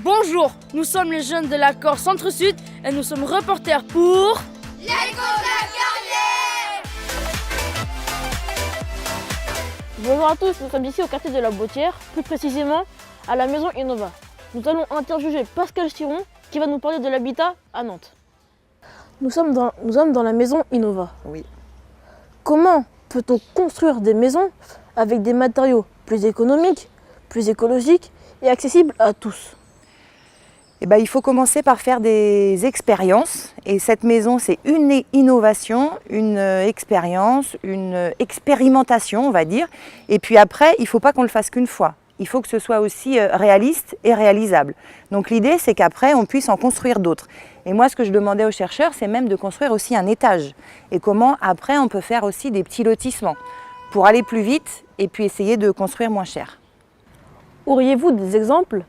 Bonjour, nous sommes les jeunes de l'accord Centre-Sud et nous sommes reporters pour... L'écho de la carrière. Bonjour à tous, nous sommes ici au quartier de la Bautière, plus précisément à la maison Innova. Nous allons interviewer Pascal Chiron qui va nous parler de l'habitat à Nantes. Nous sommes dans la maison Innova. Oui. Comment peut-on construire des maisons avec des matériaux plus économiques, plus écologiques et accessibles à tous ? Eh ben, il faut commencer par faire des expériences. Et cette maison, c'est une innovation, une expérience, une expérimentation, on va dire. Et puis après, il ne faut pas qu'on le fasse qu'une fois. Il faut que ce soit aussi réaliste et réalisable. Donc l'idée, c'est qu'après, on puisse en construire d'autres. Et moi, ce que je demandais aux chercheurs, c'est même de construire aussi un étage. Et comment, après, on peut faire aussi des petits lotissements pour aller plus vite et puis essayer de construire moins cher. Auriez-vous des exemples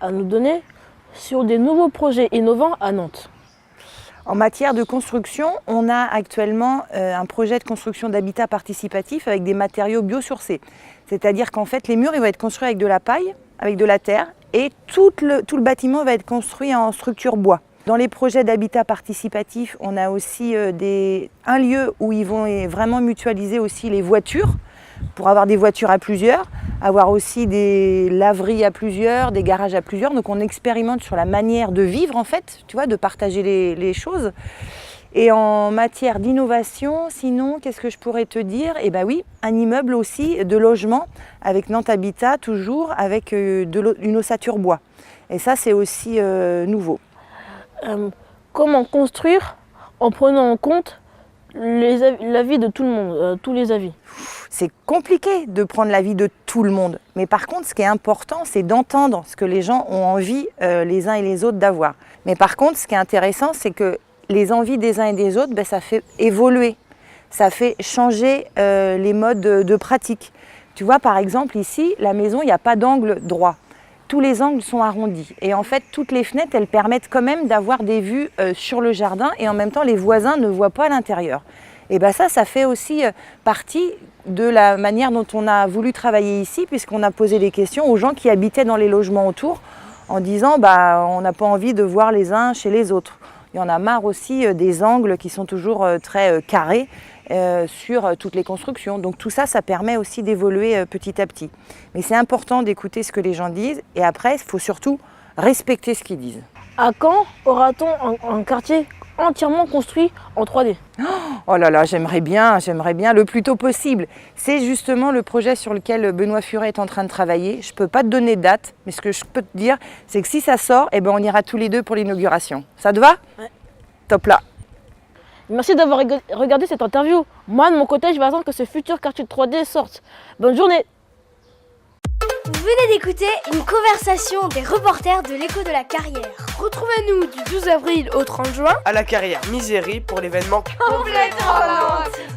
à nous donner sur des nouveaux projets innovants à Nantes? En matière de construction, on a actuellement un projet de construction d'habitat participatif avec des matériaux biosourcés. C'est-à-dire qu'en fait, les murs ils vont être construits avec de la paille, avec de la terre, et tout le bâtiment va être construit en structure bois. Dans les projets d'habitat participatif, on a aussi un lieu où ils vont vraiment mutualiser aussi les voitures, pour avoir des voitures à plusieurs, avoir aussi des laveries à plusieurs, des garages à plusieurs. Donc on expérimente sur la manière de vivre en fait, tu vois, de partager les choses. Et en matière d'innovation, sinon, qu'est-ce que je pourrais te dire? Eh bien oui, un immeuble aussi de logement avec Nantes Habitat, toujours avec une ossature bois. Et ça, c'est aussi nouveau. Comment construire en prenant en compte l'avis de tout le monde, tous les avis? C'est compliqué de prendre l'avis de tout le monde. Mais par contre, ce qui est important, c'est d'entendre ce que les gens ont envie les uns et les autres d'avoir. Mais par contre, ce qui est intéressant, c'est que les envies des uns et des autres, ça fait évoluer. Ça fait changer les modes de pratique. Tu vois, par exemple, ici, la maison, il n'y a pas d'angle droit. Tous les angles sont arrondis. Et en fait, toutes les fenêtres, elles permettent quand même d'avoir des vues sur le jardin et en même temps, les voisins ne voient pas l'intérieur. Et bien ça fait aussi partie de la manière dont on a voulu travailler ici, puisqu'on a posé des questions aux gens qui habitaient dans les logements autour en disant on n'a pas envie de voir les uns chez les autres. Il y en a marre aussi des angles qui sont toujours très carrés sur toutes les constructions. Donc tout ça, ça permet aussi d'évoluer petit à petit. Mais c'est important d'écouter ce que les gens disent et après, il faut surtout respecter ce qu'ils disent. À quand aura-t-on un quartier entièrement construit en 3D? Oh là là, j'aimerais bien, le plus tôt possible. C'est justement le projet sur lequel Benoît Furet est en train de travailler. Je ne peux pas te donner de date, mais ce que je peux te dire, c'est que si ça sort, on ira tous les deux pour l'inauguration. Ça te va? Ouais. Top là. Merci d'avoir regardé cette interview. Moi, de mon côté, je vais attendre que ce futur quartier 3D sorte. Bonne journée! Vous venez d'écouter une conversation des reporters de l'écho de la carrière. Retrouvez-nous du 12 avril au 30 juin à la carrière Misérie pour l'événement Complètement Nantes.